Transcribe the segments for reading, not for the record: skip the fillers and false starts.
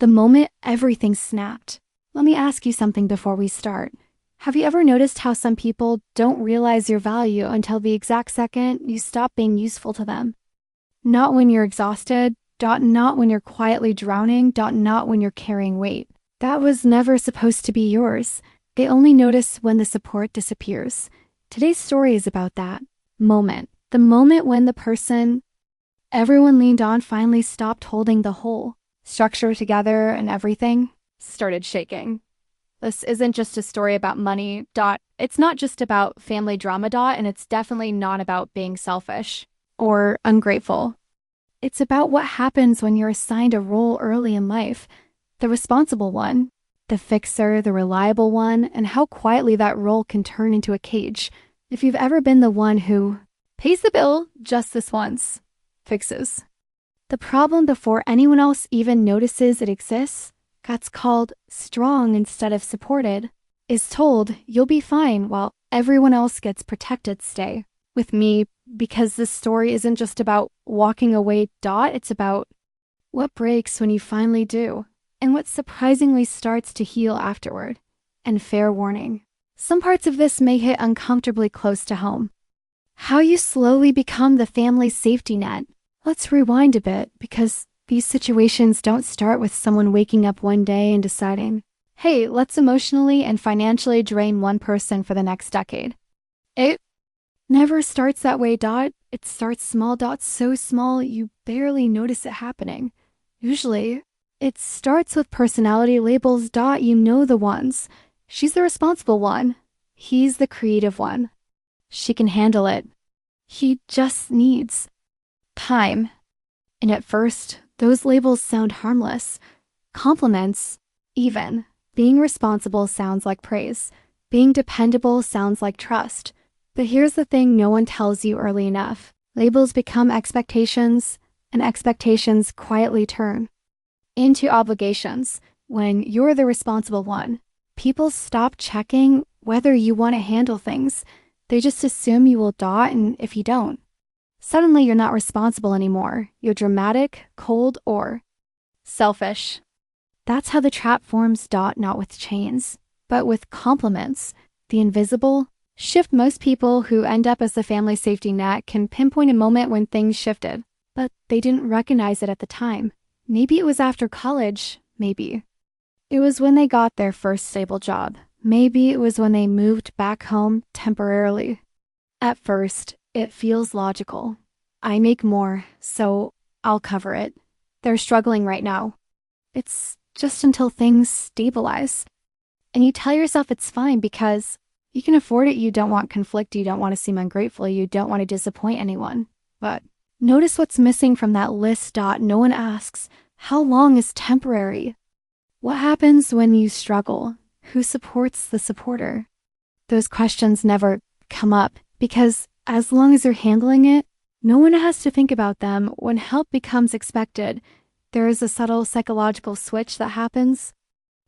The moment everything snapped. Let me ask you something before we start. Have you ever noticed how some people don't realize your value until the exact second you stop being useful to them? Not when you're exhausted, not when you're quietly drowning, not when you're carrying weight. That was never supposed to be yours. They only notice when the support disappears. Today's story is about that moment. The moment when the person everyone leaned on finally stopped holding the whole structure together and everything started shaking. This isn't just a story about money. It's not just about family drama. And it's definitely not about being selfish or ungrateful. It's about what happens when you're assigned a role early in life, the responsible one, the fixer, the reliable one, and how quietly that role can turn into a cage. If you've ever been the one who pays the bill just this once, fixes the problem before anyone else even notices it exists, gets called strong instead of supported, is told you'll be fine while everyone else gets protected stay with me, because this story isn't just about walking away. It's about what breaks when you finally do and what surprisingly starts to heal afterward. And fair warning, some parts of this may hit uncomfortably close to home. How you slowly become the family's safety net. Let's rewind a bit, because these situations don't start with someone waking up one day and deciding, hey, let's emotionally and financially drain one person for the next decade. It never starts that way. It starts small. So small you barely notice it happening. Usually, it starts with personality labels. You know the ones. She's the responsible one. He's the creative one. She can handle it. He just needs time. And at first, those labels sound harmless. Compliments, even. Being responsible sounds like praise. Being dependable sounds like trust. But here's the thing no one tells you early enough. Labels become expectations, and expectations quietly turn into obligations. When you're the responsible one, people stop checking whether you want to handle things. They just assume you will. And if you don't, suddenly you're not responsible anymore. You're dramatic, cold, or selfish. That's how the trap forms. Not with chains, but with compliments. The invisible shift. Most people who end up as the family safety net can pinpoint a moment when things shifted, but they didn't recognize it at the time. Maybe it was after college. Maybe it was when they got their first stable job. Maybe it was when they moved back home temporarily. At first, it feels logical. I make more, so I'll cover it. They're struggling right now. It's just until things stabilize. And you tell yourself it's fine because you can afford it. You don't want conflict. You don't want to seem ungrateful. You don't want to disappoint anyone. But notice what's missing from that list. No one asks, how long is temporary? What happens when you struggle? Who supports the supporter? Those questions never come up because as long as you're handling it, no one has to think about them. When help becomes expected, there is a subtle psychological switch that happens.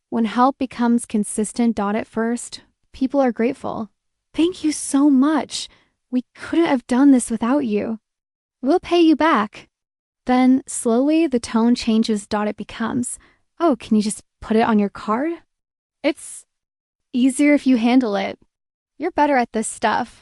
When help becomes consistent. At first, people are grateful. Thank you so much. We couldn't have done this without you. We'll pay you back. Then slowly the tone changes. It becomes, oh, can you just put it on your card? It's easier if you handle it. You're better at this stuff.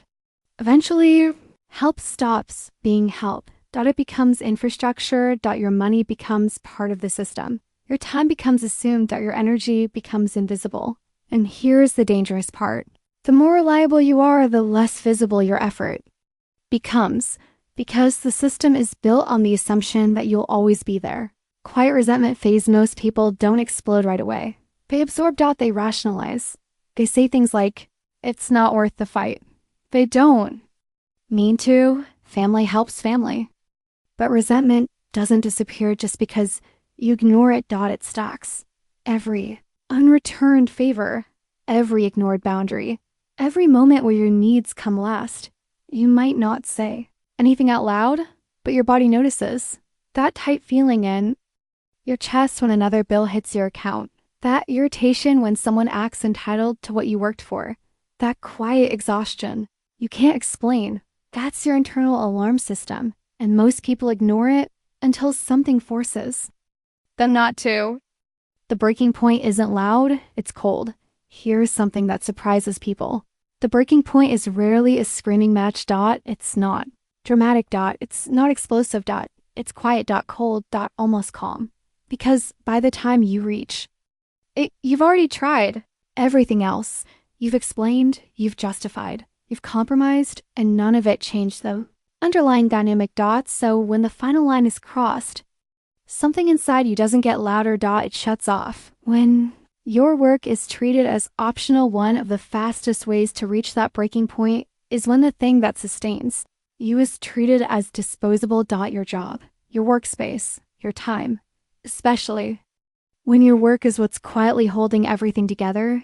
Eventually, help stops being help. It becomes infrastructure. Your money becomes part of the system. Your time becomes assumed. Your energy becomes invisible. And here's the dangerous part. The more reliable you are, the less visible your effort becomes, because the system is built on the assumption that you'll always be there. Quiet resentment phase. Most people don't explode right away. They absorb. They rationalize. They say things like, it's not worth the fight. They don't mean to. Family helps family. But resentment doesn't disappear just because you ignore it. It stacks. Every unreturned favor, every ignored boundary, every moment where your needs come last. You might not say anything out loud, but your body notices. That tight feeling in your chest when another bill hits your account. That irritation when someone acts entitled to what you worked for. That quiet exhaustion you can't explain. That's your internal alarm system. And most people ignore it until something forces them not to. The breaking point isn't loud, it's cold. Here's something that surprises people. The breaking point is rarely a screaming match. It's not dramatic. It's not explosive. It's quiet. Cold. Almost calm. Because by the time you reach it, you've already tried everything else. You've explained, you've justified, you've compromised, and none of it changed the underlying dynamic. So when the final line is crossed, something inside you doesn't get louder. It shuts off. When your work is treated as optional, one of the fastest ways to reach that breaking point is when the thing that sustains you is treated as disposable. Your job, your workspace, your time, especially when your work is what's quietly holding everything together.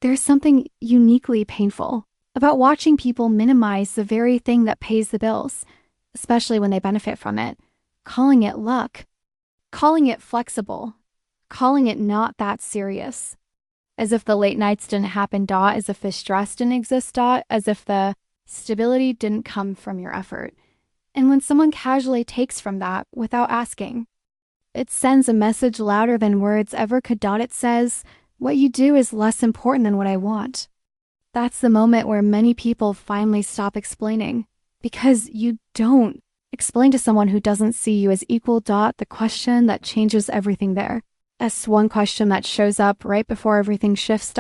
There's something uniquely painful about watching people minimize the very thing that pays the bills, especially when they benefit from it, calling it luck, calling it flexible, calling it not that serious, as if the late nights didn't happen. As if the stress didn't exist. As if the stability didn't come from your effort. And when someone casually takes from that without asking, it sends a message louder than words ever could. It says, what you do is less important than what I want. That's the moment where many people finally stop explaining, because you don't explain to someone who doesn't see you as equal. The question that changes everything there. That's one question that shows up right before everything shifts.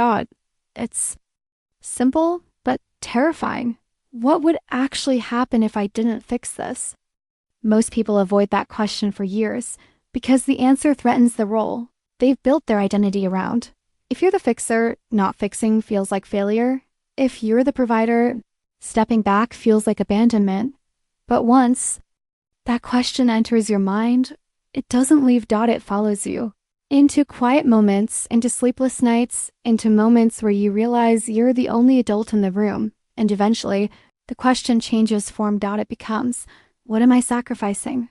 It's simple, but terrifying. What would actually happen if I didn't fix this? Most people avoid that question for years because the answer threatens the role they've built their identity around. If you're the fixer, not fixing feels like failure. If you're the provider, stepping back feels like abandonment. But once that question enters your mind, it doesn't leave. It follows you into quiet moments, into sleepless nights, into moments where you realize you're the only adult in the room. And eventually, the question changes form. It becomes, what am I sacrificing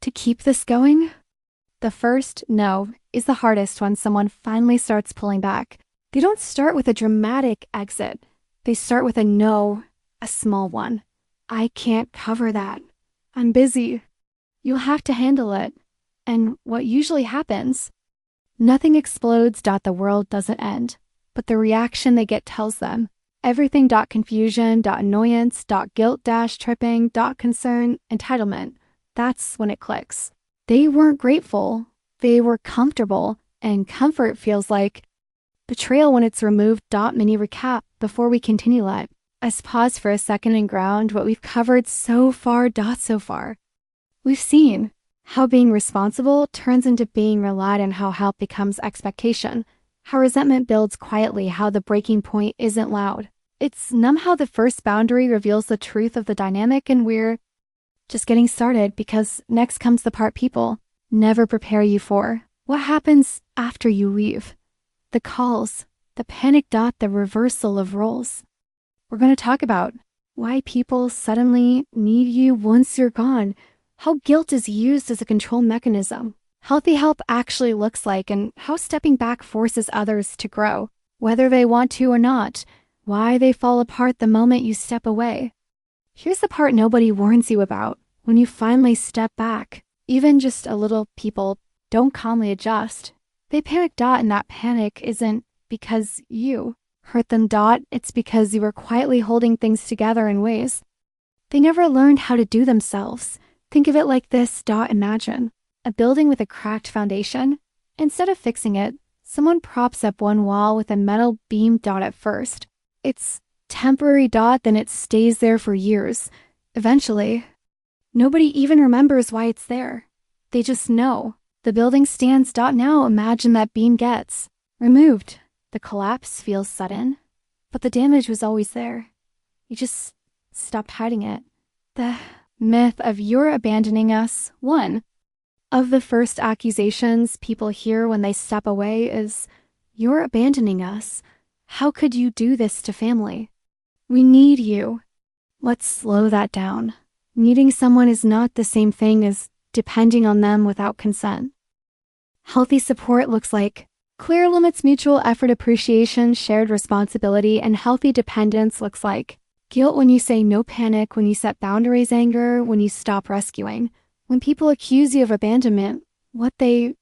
to keep this going? The first no is the hardest when someone finally starts pulling back. They don't start with a dramatic exit. They start with a no, a small one. I can't cover that. I'm busy. You'll have to handle it. And what usually happens, nothing explodes. The world doesn't end, but the reaction they get tells them everything. Confusion, annoyance, guilt, tripping, concern, entitlement. That's when it clicks. They weren't grateful. They were comfortable, and comfort feels like betrayal when it's removed. Mini recap before we continue. Let's pause for a second and ground what we've covered so far. So far, we've seen how being responsible turns into being relied on, how help becomes expectation, how resentment builds quietly, how the breaking point isn't loud. It's numb, how the first boundary reveals the truth of the dynamic, and we're just getting started, because next comes the part people never prepare you for. What happens after you leave? The calls, the panic. The reversal of roles. We're going to talk about why people suddenly need you once you're gone, how guilt is used as a control mechanism, healthy help actually looks like, and how stepping back forces others to grow, whether they want to or not, why they fall apart the moment you step away. Here's the part nobody warns you about. When you finally step back, even just a little, people don't calmly adjust. They panic. And that panic isn't because you hurt them. It's because you were quietly holding things together in ways they never learned how to do themselves. Think of it like this. Imagine a building with a cracked foundation. Instead of fixing it, someone props up one wall with a metal beam. At first, it's temporary. Then it stays there for years. Eventually, nobody even remembers why it's there. They just know the building stands. Now imagine that beam gets removed. The collapse feels sudden, but the damage was always there. You just stopped hiding it. The myth of "you're abandoning us." One of the first accusations people hear when they step away is, "You're abandoning us. How could you do this to family? We need you." Let's slow that down. Needing someone is not the same thing as depending on them without consent. Healthy support looks like clear limits, mutual effort, appreciation, shared responsibility, and healthy dependence looks like guilt when you say no, panic when you set boundaries, anger when you stop rescuing. When people accuse you of abandonment, what they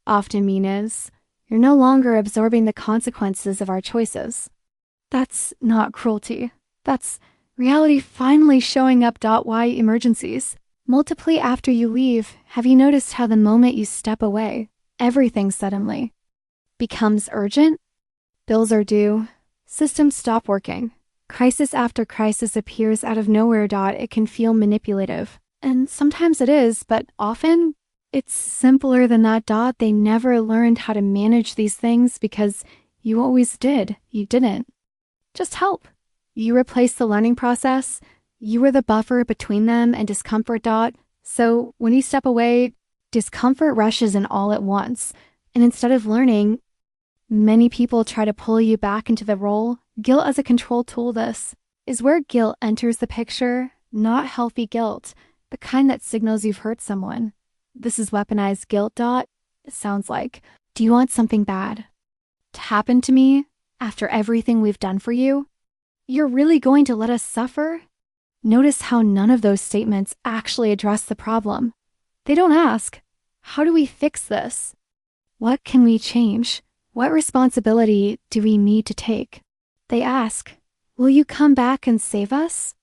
often mean is, You're no longer absorbing the consequences of our choices. That's not cruelty. That's reality finally showing up. Why emergencies? Multiply after you leave. Have you noticed how the moment you step away, everything suddenly becomes urgent? Bills are due. Systems stop working. Crisis after crisis appears out of nowhere. It can feel manipulative. And sometimes it is, but often it's simpler than that. They never learned how to manage these things because you always did. You didn't. Just help. You replaced the learning process. You were the buffer between them and discomfort. So when you step away, discomfort rushes in all at once. And instead of learning, many people try to pull you back into the role. Guilt as a control tool. This is where guilt enters the picture, not healthy guilt, the kind that signals you've hurt someone. This is weaponized guilt. It sounds like, do you want something bad to happen to me after everything we've done for you? You're really going to let us suffer? Notice how none of those statements actually address the problem. They don't ask, how do we fix this? What can we change? What responsibility do we need to take? They ask, will you come back and save us?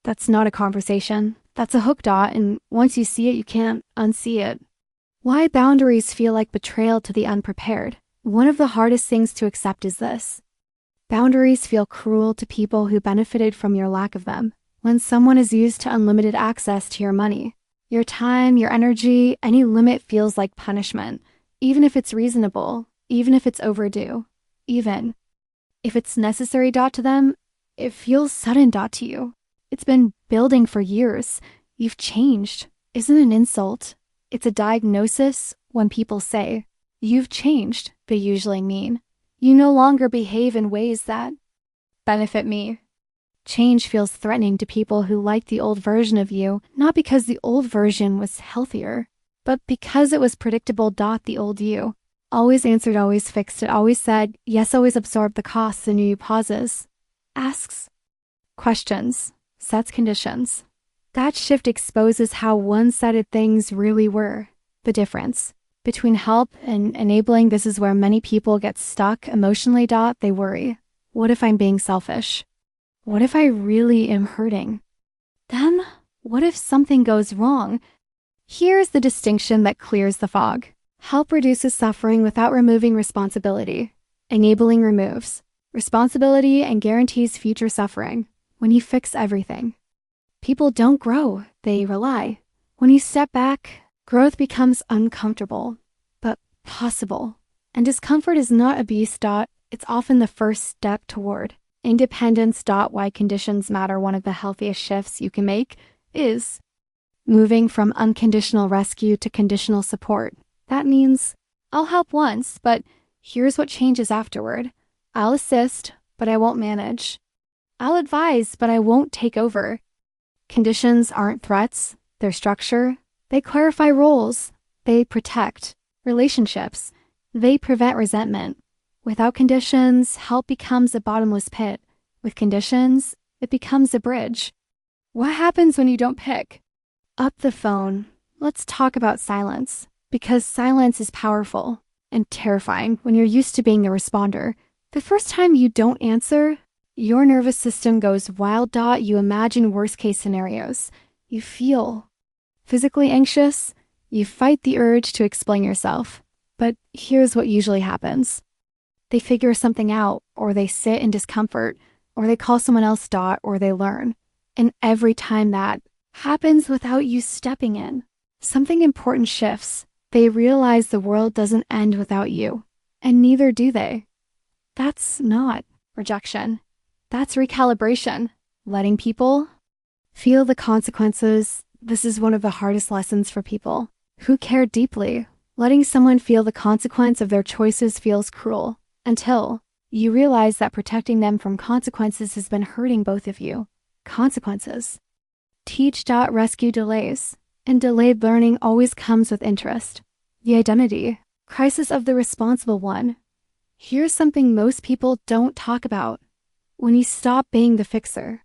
That's not a conversation. That's a hook. And once you see it, you can't unsee it. Why boundaries feel like betrayal to the unprepared. One of the hardest things to accept is this. Boundaries feel cruel to people who benefited from your lack of them. When someone is used to unlimited access to your money, your time, your energy, any limit feels like punishment, even if it's reasonable, even if it's overdue, even if it's necessary. To them, it feels sudden. To you, it's been building for years. You've changed. Isn't an insult. It's a diagnosis when people say, you've changed, they usually mean, you no longer behave in ways that benefit me. Change feels threatening to people who like the old version of you, not because the old version was healthier, but because it was predictable. The old you always answered, always fixed it, always said, yes, always absorbed the costs. The new you pauses, asks questions, sets conditions. That shift exposes how one-sided things really were. The difference between help and enabling. This is where many people get stuck emotionally. They worry, what if I'm being selfish? What if I really am hurting? Then, what if something goes wrong? Here's the distinction that clears the fog. Help reduces suffering without removing responsibility. Enabling removes responsibility and guarantees future suffering. When you fix everything, people don't grow, they rely. When you step back, growth becomes uncomfortable, but possible. And discomfort is not a beast. It's often the first step toward independence. Why conditions matter. One of the healthiest shifts you can make is moving from unconditional rescue to conditional support. That means I'll help once, but here's what changes afterward. I'll assist, but I won't manage. I'll advise, but I won't take over. Conditions aren't threats, they're structure. They clarify roles. They protect relationships. They prevent resentment. Without conditions, help becomes a bottomless pit. With conditions, it becomes a bridge. What happens when you don't pick up the phone? Let's talk about silence, because silence is powerful and terrifying when you're used to being the responder. The first time you don't answer, your nervous system goes wild. You imagine worst-case scenarios. You feel physically anxious. You fight the urge to explain yourself. But here's what usually happens. They figure something out, or they sit in discomfort, or they call someone else. Or they learn. And every time that happens without you stepping in, something important shifts. They realize the world doesn't end without you, and neither do they. That's not rejection. That's recalibration. Letting people feel the consequences. This is one of the hardest lessons for people who care deeply. Letting someone feel the consequence of their choices feels cruel until you realize that protecting them from consequences has been hurting both of you. Consequences. Teach. Rescue delays. And delayed learning always comes with interest. The identity crisis of the responsible one. Here's something most people don't talk about. When you stop being the fixer,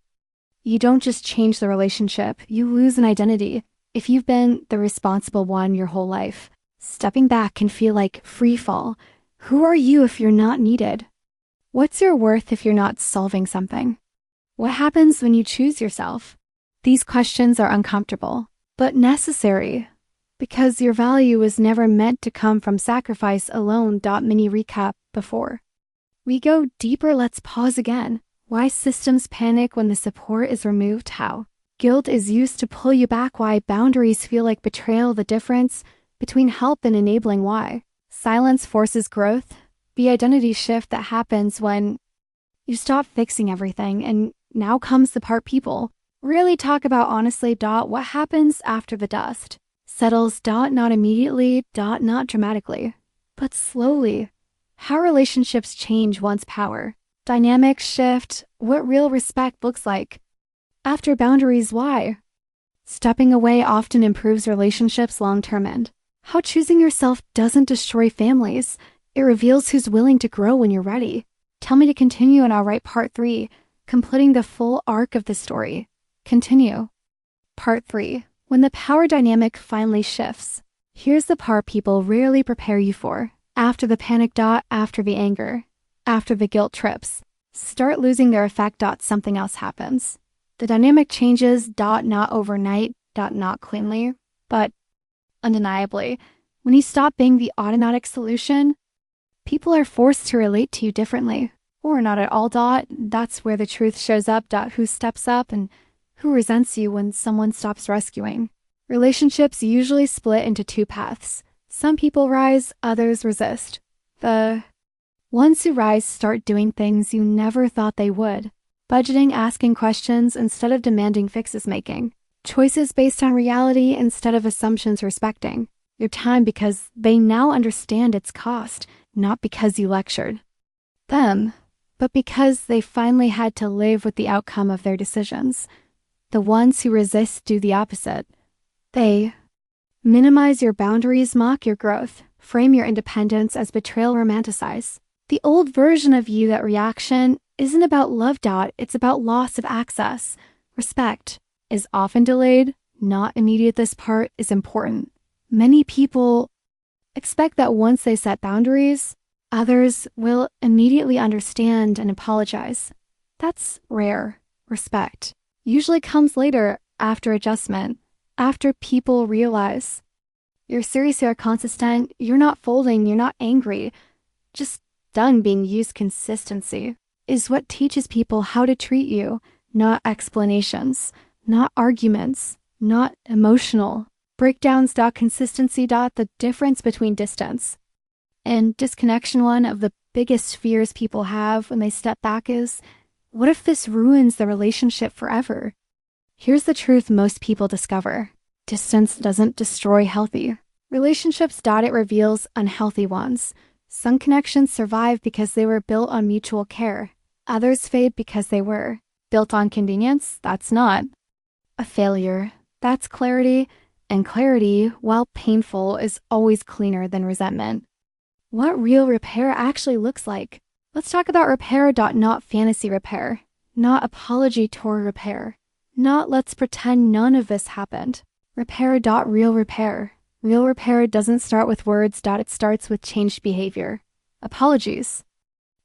you don't just change the relationship, you lose an identity. If you've been the responsible one your whole life, stepping back can feel like free fall. Who are you if you're not needed? What's your worth if you're not solving something? What happens when you choose yourself? These questions are uncomfortable, but necessary, because your value was never meant to come from sacrifice alone. Mini recap before we go deeper, let's pause again. Why systems panic when the support is removed? How guilt is used to pull you back? Why boundaries feel like betrayal? The difference between help and enabling. Why silence forces growth. The identity shift that happens when you stop fixing everything. And now comes the part people really talk about honestly. What happens after the dust settles? Not immediately. Not dramatically, but slowly. How relationships change once power dynamics shift. What real respect looks like after boundaries. Why stepping away often improves relationships long term. And how choosing yourself doesn't destroy families. It reveals who's willing to grow when you're ready. Tell me to continue and I'll write part 3, completing the full arc of the story. Continue. Part 3. When the power dynamic finally shifts. Here's the part people rarely prepare you for. After the panic. After the anger. After the guilt trips start losing their effect. Something else happens. The dynamic changes. Not overnight. Not cleanly, but undeniably. When you stop being the automatic solution, people are forced to relate to you differently, or not at all. That's where the truth shows up. Who steps up and who resents you when someone stops rescuing. Relationships usually split into 2 paths. Some people rise, others resist. The ones who rise start doing things you never thought they would. Budgeting, asking questions instead of demanding fixes, making choices based on reality instead of assumptions, respecting your time because they now understand its cost, not because you lectured them, but because they finally had to live with the outcome of their decisions. The ones who resist do the opposite. They minimize your boundaries, mock your growth, frame your independence as betrayal, romanticize the old version of you. That reaction isn't about love. It's about loss of access. Respect is often delayed, not immediate. This part is important. Many people expect that once they set boundaries, others will immediately understand and apologize. That's rare. Respect usually comes later, after adjustment, after people realize you're serious, you're consistent, you're not folding, you're not angry, just done being used. Consistency is what teaches people how to treat you, not explanations, not arguments, not emotional breakdowns. Consistency. The difference between distance and disconnection. One of the biggest fears people have when they step back is, what if this ruins the relationship forever? Here's the truth most people discover. Distance doesn't destroy healthy relationships. It reveals unhealthy ones. Some connections survive because they were built on mutual care. Others fade because they were built on convenience. That's not a failure. That's clarity. And clarity, while painful, is always cleaner than resentment. What real repair actually looks like. Let's talk about repair. Not fantasy repair. Not apology tour repair. Not let's pretend none of this happened. Repair. Real repair. Real repair doesn't start with words. It starts with changed behavior. Apologies.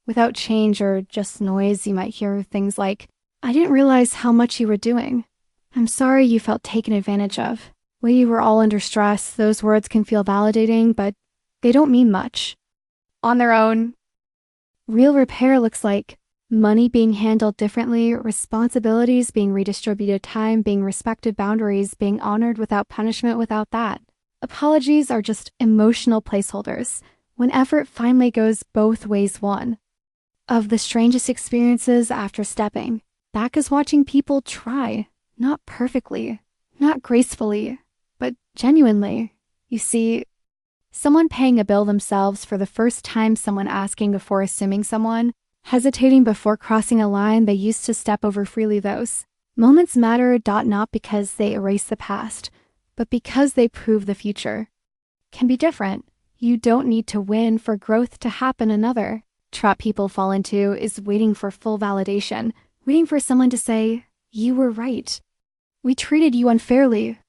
Without change or just noise, you might hear things like, I didn't realize how much you were doing. I'm sorry you felt taken advantage of. We were all under stress. Those words can feel validating, but they don't mean much on their own. Real repair looks like money being handled differently, responsibilities being redistributed, time being respected, boundaries being honored without punishment. Without that, apologies are just emotional placeholders. When effort finally goes both ways. One of the strangest experiences after stepping back is watching people try, not perfectly, not gracefully, but genuinely. You see, someone paying a bill themselves for the first time, someone asking before assuming, someone hesitating before crossing a line they used to step over freely. Those moments matter. Not because they erase the past, but because they prove the future can be different. You don't need to win for growth to happen. Another trap people fall into is waiting for full validation, waiting for someone to say, you were right. We treated you unfairly.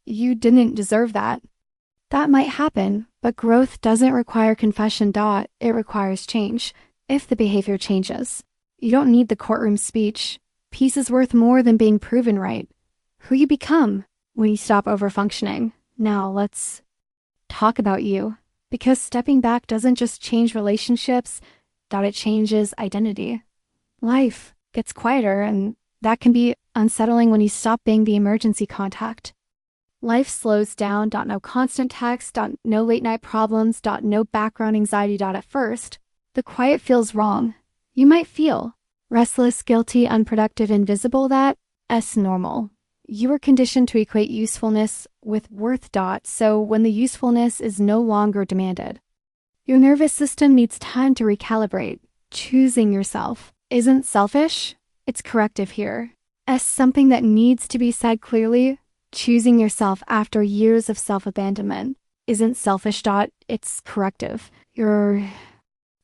You didn't deserve that. That might happen, But growth doesn't require confession. It requires change. If the behavior changes, you don't need the courtroom speech. Peace is worth more than being proven right. Who you become when you stop overfunctioning. Now let's talk about you. Because stepping back doesn't just change relationships, it changes identity. Life gets quieter, and that can be unsettling when you stop being the emergency contact. Life slows down. No constant text. No late night problems. No background anxiety. At first, the quiet feels wrong. You might feel restless, guilty, unproductive, invisible. That's normal. You were conditioned to equate usefulness with worth. So when the usefulness is no longer demanded, your nervous system needs time to recalibrate. Choosing yourself isn't selfish, it's corrective here. As something that needs to be said clearly, choosing yourself after years of self-abandonment isn't selfish. It's corrective. You're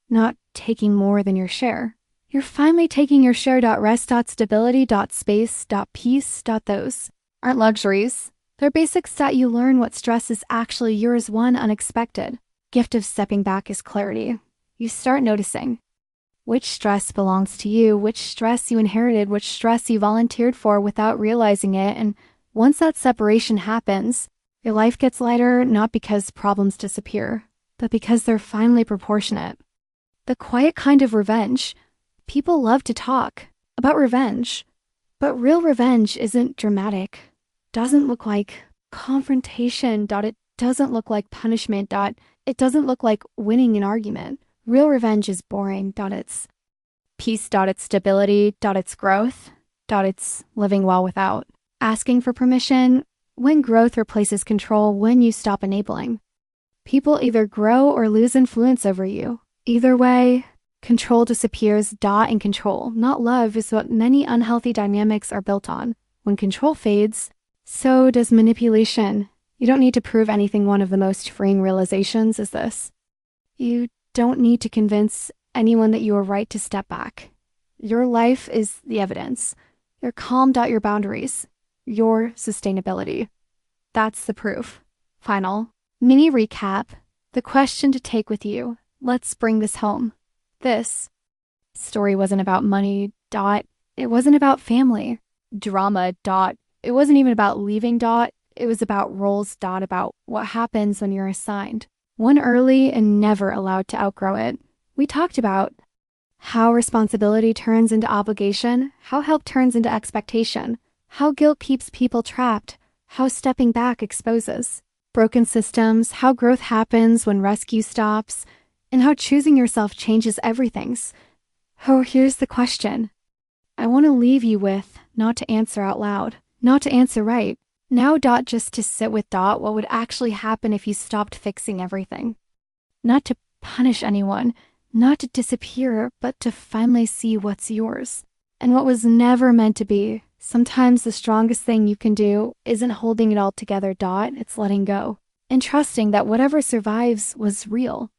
not taking more than your share. You're finally taking your share. Rest. Stability. Space. Peace. Those aren't luxuries. They're basics that you learn what stress is actually yours. One unexpected gift of stepping back is clarity. You start noticing which stress belongs to you, which stress you inherited, which stress you volunteered for without realizing it. And once that separation happens, your life gets lighter, not because problems disappear, but because they're finally proportionate. The quiet kind of revenge. People love to talk about revenge, but real revenge isn't dramatic. Doesn't look like confrontation. It doesn't look like punishment. It doesn't look like winning an argument. Real revenge is boring. It's peace. It's stability. It's growth. It's living well without asking for permission. When growth replaces control, when you stop enabling, people either grow or lose influence over you. Either way, control disappears. And control, not love, is what many unhealthy dynamics are built on. When control fades, so does manipulation. You don't need to prove anything. One of the most freeing realizations is this. You don't need to convince anyone that you are right to step back. Your life is the evidence. You're calm. Your boundaries. Your sustainability. That's the proof. Final mini recap. The question to take with you. Let's bring this home. This story wasn't about money. It wasn't about family. Drama. It wasn't even about leaving. It was about roles. About what happens when you're assigned one early and never allowed to outgrow it. We talked about how responsibility turns into obligation, how help turns into expectation, how guilt keeps people trapped, how stepping back exposes broken systems, how growth happens when rescue stops, and how choosing yourself changes everything. Oh, here's the question I want to leave you with, not to answer out loud, not to answer right. Now. Just to sit with. What would actually happen if you stopped fixing everything? Not to punish anyone, not to disappear, but to finally see what's yours and what was never meant to be. Sometimes the strongest thing you can do isn't holding it all together. It's letting go and trusting that whatever survives was real.